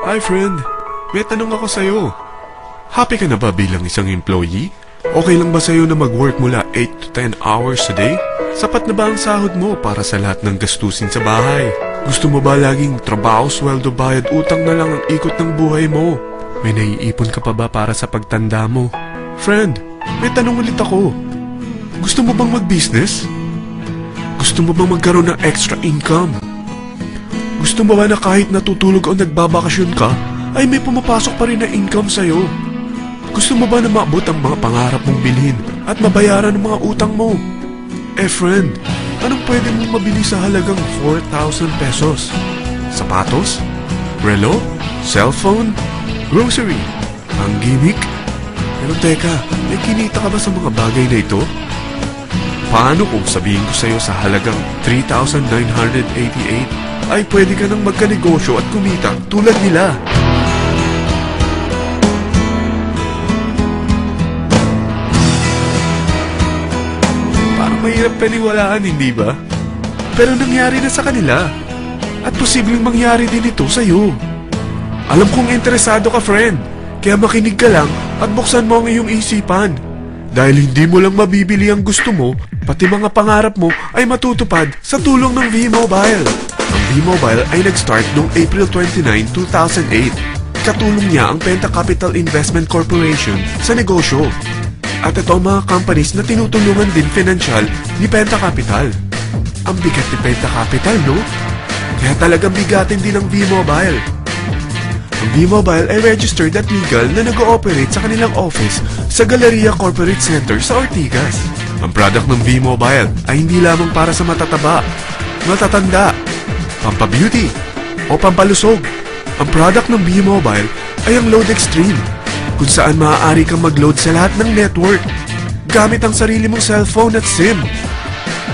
Hi friend, may tanong ako sa'yo. Happy ka na ba bilang isang employee? Okay lang ba sa'yo na mag-work mula 8 to 10 hours a day? Sapat na ba ang sahod mo para sa lahat ng gastusin sa bahay? Gusto mo ba laging trabaho, sweldo, bayad, utang na lang ang ikot ng buhay mo? May naiipon ka pa ba para sa pagtanda mo? Friend, may tanong ulit ako. Gusto mo bang mag-business? Gusto mo bang magkaroon ng extra income? Gusto mo ba na kahit natutulog o nagbabakasyon ka, ay may pumapasok pa rin na income sa'yo? Gusto mo ba na maabot ang mga pangarap mong bilhin at mabayaran ang mga utang mo? Eh friend, anong pwede mong mabili sa halagang 4,000 pesos? Sapatos? Relo? Cellphone? Grocery? Ang gimmick? Pero teka, may kinita ka ba sa mga bagay na ito? Paano kung sabihin ko sa'yo sa halagang 3,988 ay pwede ka nang magkanegosyo at kumita tulad nila? Parang mahirap paniwalaan, hindi ba? Pero nangyari na sa kanila. At posibleng mangyari din ito sa'yo. Alam kong interesado ka, friend. Kaya makinig ka lang at buksan mo ang iyong isipan. Dahil hindi mo lang mabibili ang gusto mo, pati mga pangarap mo ay matutupad sa tulong ng V-Mobile. Ang V-Mobile ay nag-start noong April 29, 2008. Katulong niya ang Penta Capital Investment Corporation sa negosyo. At ito ang mga companies na tinutulungan din financial ni Penta Capital. Ang bigat ni Penta Capital, no? Kaya talagang bigatin din ang V-Mobile. Ang V-Mobile ay registered at legal na nag-ooperate sa kanilang office sa Galleria Corporate Center sa Ortigas. Ang product ng V-Mobile ay hindi lamang para sa matataba, matatanda, pampabeauty, o pampalusog. Ang product ng V-Mobile ay ang Load Extreme, kung saan maaari kang mag-load sa lahat ng network gamit ang sarili mong cellphone at SIM.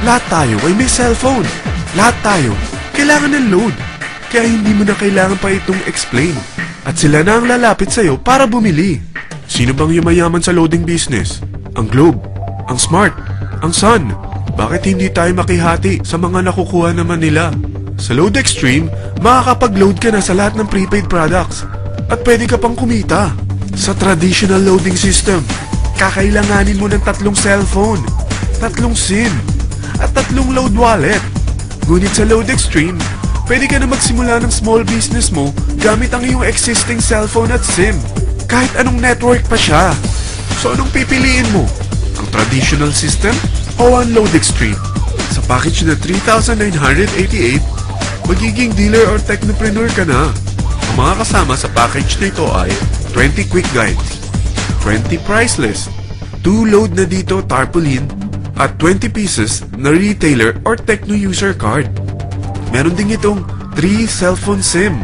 Lahat tayo ay may cellphone. Lahat tayo kailangan ng load. Kaya hindi mo na kailangan pa itong explain. At sila na ang lalapit sa'yo para bumili. Sino bang yumayaman sa loading business? Ang Globe, ang Smart, ang Sun. Bakit hindi tayo makihati sa mga nakukuha naman nila? Sa Load Extreme, makakapag-load ka na sa lahat ng prepaid products. At pwede ka pang kumita. Sa traditional loading system, kakailanganin mo ng 3 cellphone, 3 SIM, at 3 load wallet. Ngunit sa Load Extreme, pwede ka na magsimula ng small business mo gamit ang iyong existing cellphone at SIM. Kahit anong network pa siya. So anong pipiliin mo? Ang traditional system o ang Load Extreme? Sa package na 3,988, magiging dealer or technopreneur ka na. Ang mga kasama sa package na ito ay 20 quick guides, 20 price list, 2 load na dito tarpaulin, at 20 pieces na retailer or techno user card. Meron din itong 3 cellphone SIM.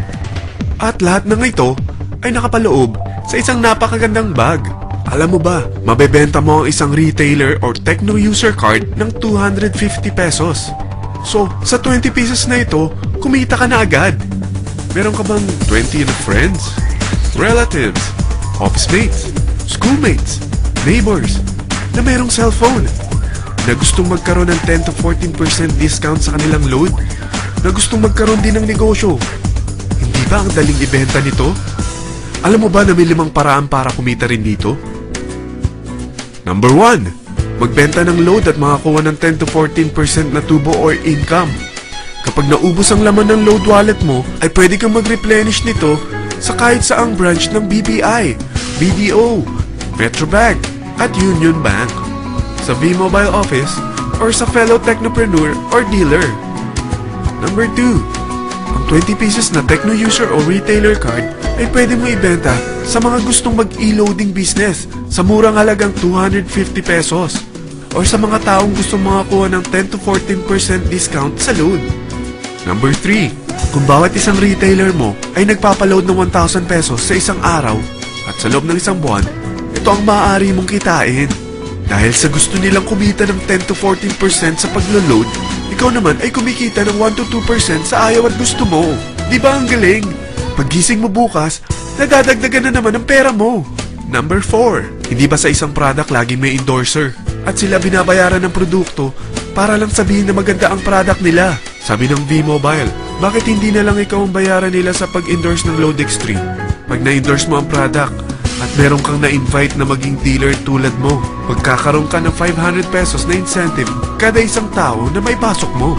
At lahat ng ito ay nakapaloob sa isang napakagandang bag. Alam mo ba, mabebenta mo ang isang retailer or techno user card ng 250 pesos. So, sa 20 pieces na ito, kumita ka na agad. Meron ka bang 20 na friends, relatives, office mates, schoolmates, neighbors na merong cellphone, na gustong magkaroon ng 10 to 14% discount sa kanilang load, na gustong magkaroon din ng negosyo? Hindi ba ang daling ibenta nito? Alam mo ba na may 5 paraan para kumita rin dito? Number 1, magbenta ng load at makakuha ng 10 to 14% na tubo or income. Kapag naubos ang laman ng load wallet mo, ay pwede kang mag-replenish nito sa kahit saang branch ng BPI, BDO, Metrobank, at Union Bank, sa V-Mobile office, or sa fellow technopreneur or dealer. Number 2, ang 20 pieces na techno user o retailer card ay pwede mo ibenta sa mga gustong mag-e-loading business sa murang halagang 250 pesos, or sa mga taong gustong makakuha ng 10 to 14% discount sa load. Number 3, kung bawat isang retailer mo ay nagpapaload ng 1,000 pesos sa isang araw at sa loob ng isang buwan, ito ang maaari mong kitain. Dahil sa gusto nilang kumita ng 10 to 14% sa paglo-load, ikaw naman ay kumikita ng 1 to 2% sa ayaw at gusto mo. Di ba ang galing? Paggising mo bukas, nadadagdagan na naman ang pera mo. Number 4, hindi ba sa isang product laging may endorser? At sila binabayaran ng produkto para lang sabihin na maganda ang product nila. Sabi ng V-Mobile, bakit hindi na lang ikaw ang bayaran nila sa pag-endorse ng Load Extreme? Pag na-endorse mo ang product at meron kang na-invite na maging dealer tulad mo, magkakaroon ka ng 500 pesos na incentive kada isang tao na may pasok mo.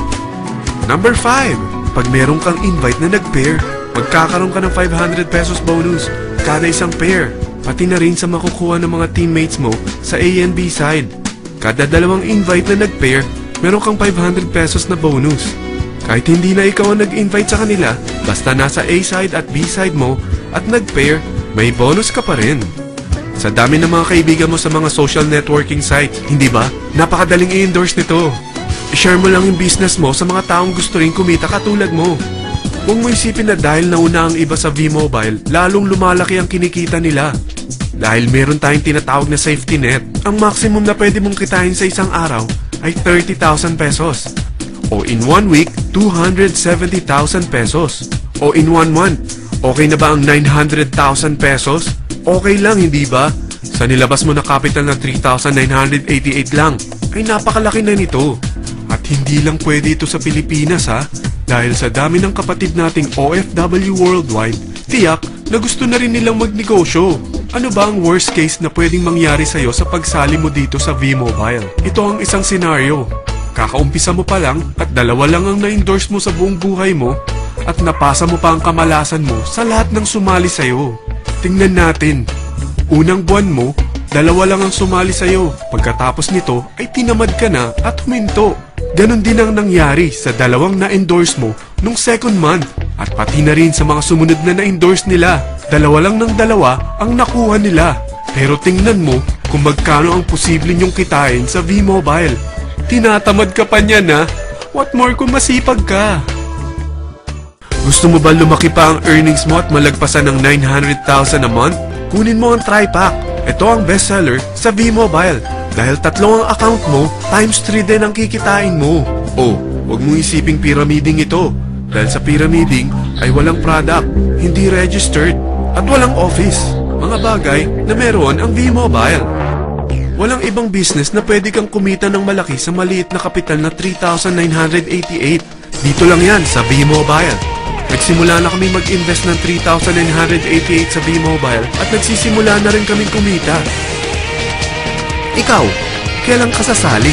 Number 5, pag meron kang invite na nag-pair, magkakaroon ka ng 500 pesos bonus kada isang pair, pati na rin sa makukuha ng mga teammates mo sa A and B side. Kada dalawang invite na nag-pair, meron kang 500 pesos na bonus. Kahit hindi na ikaw ang nag-invite sa kanila, basta nasa A side at B side mo at nag-pair, may bonus ka pa rin. Sa dami ng mga kaibigan mo sa mga social networking sites, hindi ba? Napakadaling i-endorse nito. I-share mo lang yung business mo sa mga taong gusto rin kumita katulad mo. Huwag mo isipin na dahil nauna ang iba sa V-Mobile, lalong lumalaki ang kinikita nila. Dahil meron tayong tinatawag na safety net, ang maximum na pwede mong kitain sa isang araw ay 30,000 pesos. O in 1 week, 270,000 pesos. O in 1 month, okay na ba ang 900,000 pesos? Okay lang, hindi ba? Sa nilabas mo na capital na 3,988 lang, ay napakalaki na nito. At hindi lang pwede ito sa Pilipinas ha, dahil sa dami ng kapatid nating OFW worldwide, tiyak na gusto na rin nilang magnegosyo. Ano ba ang worst case na pwedeng mangyari sa'yo sa pagsali mo dito sa V-Mobile? Ito ang isang senaryo. Kakaumpisa mo pa lang at dalawa lang ang na-endorse mo sa buong buhay mo at napasa mo pa ang kamalasan mo sa lahat ng sumali sa'yo. Tingnan natin. Unang buwan mo, dalawa lang ang sumali sa'yo. Pagkatapos nito ay tinamad ka na at huminto. Ganon din ang nangyari sa dalawang na-endorse mo nung second month at pati na rin sa mga sumunod na na-endorse nila. Dalawa lang ng dalawa ang nakuha nila. Pero tingnan mo kung magkano ang posible nyong kitain sa V-Mobile. Tinatamad ka pa niyan ha? What more kung masipag ka? Gusto mo ba lumaki pa ang earnings mo at malagpasan ng 900,000 a month? Kunin mo ang TriPack. Ito ang bestseller sa V-Mobile. Dahil 3 ang account mo, times 3 din ang kikitain mo. Oh, huwag mong isiping pyramiding ito. Dahil sa pyramiding ay walang product, hindi registered, at walang office. Mga bagay na meron ang V-Mobile. Walang ibang business na pwede kang kumita ng malaki sa maliit na kapital na 3,988. Dito lang yan sa V-Mobile. Nagsimula na kami mag-invest ng 3,988 sa V-Mobile at nagsisimula na rin kaming kumita. Ikaw, kailan ka sasali?